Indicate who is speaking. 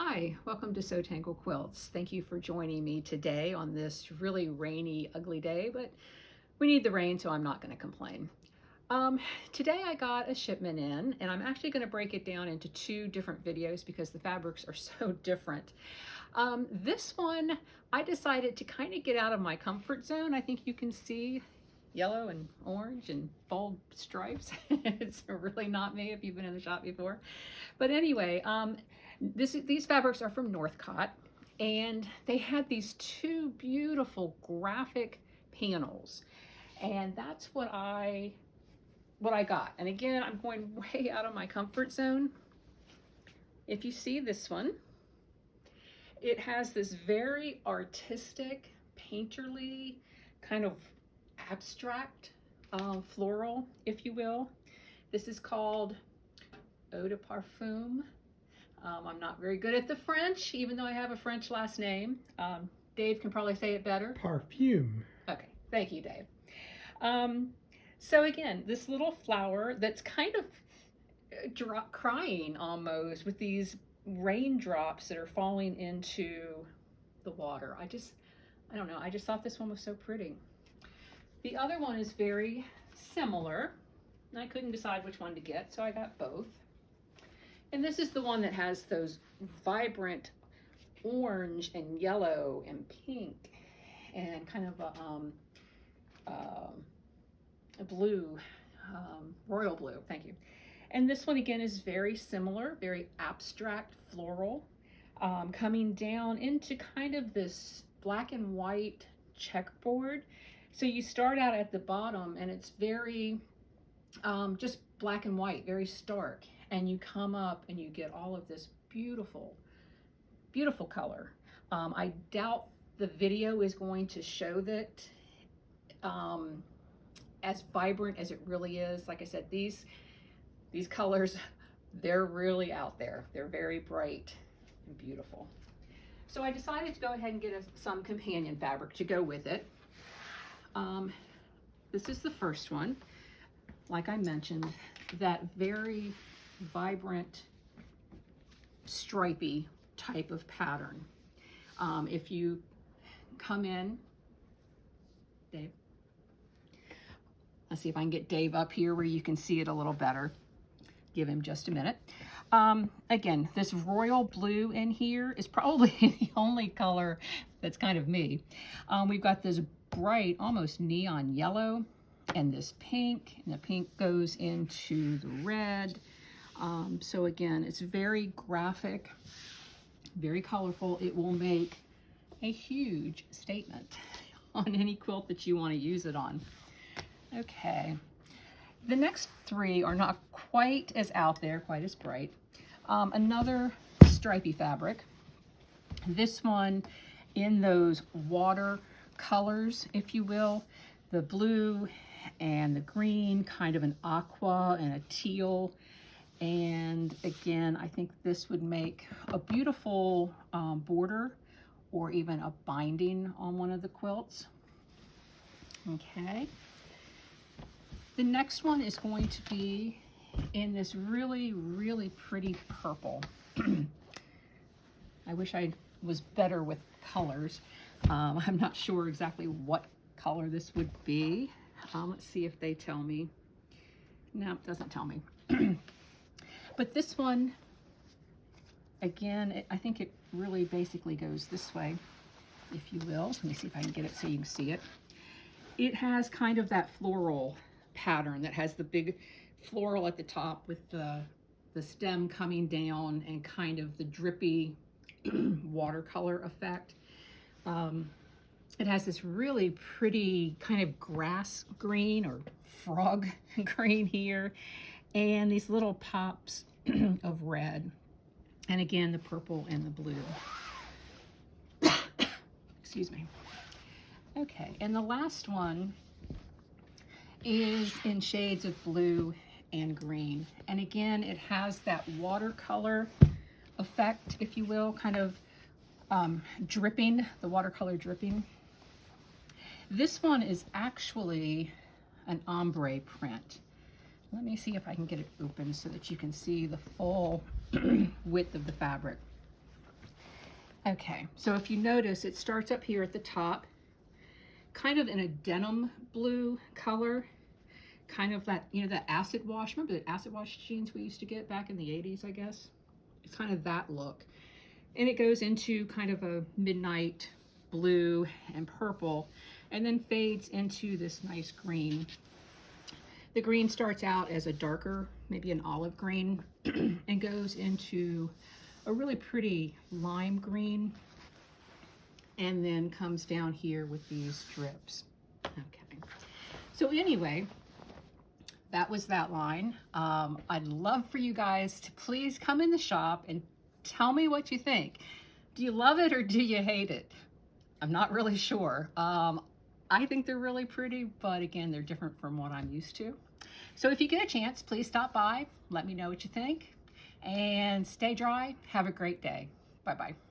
Speaker 1: Hi, welcome to Sew Tangle Quilts. Thank you for joining me today on this really rainy, ugly day, but we need the rain, so I'm not going to complain. Today I got a shipment in, and I'm actually going to break it down into two different videos because the fabrics are so different. This one, I decided to kind of get out of my comfort zone. I think you can see yellow and orange and bold stripes. It's really not me if you've been in the shop before. But anyway, these fabrics are from Northcott, and they had these two beautiful graphic panels, and that's what I got. And again, I'm going way out of my comfort zone. If you see this one, it has this very artistic, painterly, kind of abstract floral, if you will. This is called Eau de Parfum. I'm not very good at the French, even though I have a French last name. Dave can probably say it better.
Speaker 2: Parfum.
Speaker 1: Okay, thank you, Dave. So again, this little flower that's kind of crying almost with these raindrops that are falling into the water. I don't know, I just thought this one was so pretty. The other one is very similar, and I couldn't decide which one to get, so I got both. And this is the one that has those vibrant orange and yellow and pink and kind of a blue, royal blue, thank you. And this one again is very similar, very abstract floral, coming down into kind of this black and white checkerboard. So you start out at the bottom and it's very just black and white, very stark. And you come up and you get all of this beautiful, beautiful color. I doubt the video is going to show that as vibrant as it really is. Like I said, these colors, they're really out there. They're very bright and beautiful. So I decided to go ahead and get some companion fabric to go with it. This is the first one. Like I mentioned, that very vibrant stripy type of pattern. If you come in, Dave, let's see if I can get Dave up here where you can see it a little better. Give him just a minute. Again, this royal blue in here is probably the only color that's kind of me. We've got this bright, almost neon yellow, and this pink, and the pink goes into the red. So again, it's very graphic, very colorful. It will make a huge statement on any quilt that you want to use it on. Okay, the next three are not quite as out there, quite as bright. Another stripy fabric. This one in those water colors, if you will, the blue and the green, kind of an aqua and a teal. And again, I think this would make a beautiful border or even a binding on one of the quilts. Okay. The next one is going to be in this really, really pretty purple. I wish I was better with colors. I'm not sure exactly what color this would be. Let's see if they tell me. No, it doesn't tell me. But this one, again, I think it really basically goes this way, if you will. Let me see if I can get it so you can see it. It has kind of that floral pattern that has the big floral at the top with the stem coming down and kind of the drippy watercolor effect. It has this really pretty kind of grass green or frog green here, and these little pops of red, and again the purple and the blue. Excuse me. Okay, and the last one is in shades of blue and green, and again it has that watercolor effect, if you will, kind of dripping, the watercolor dripping. This one is actually an ombre print. Let me see if I can get it open so that you can see the full width of the fabric. Okay, so if you notice, it starts up here at the top, kind of in a denim blue color, kind of that, you know, that acid wash. Remember the acid wash jeans we used to get back in the 80s, I guess? It's kind of that look. And it goes into kind of a midnight blue and purple, and then fades into this nice green. The green starts out as a darker, maybe an olive green, and goes into a really pretty lime green, and then comes down here with these strips. Okay, so anyway, that was that line. I'd love for you guys to please come in the shop and tell me what you think. Do you love it or do you hate it? I'm not really sure. I think they're really pretty, but again, they're different from what I'm used to. So if you get a chance, please stop by, let me know what you think, and stay dry. Have a great day. Bye-bye.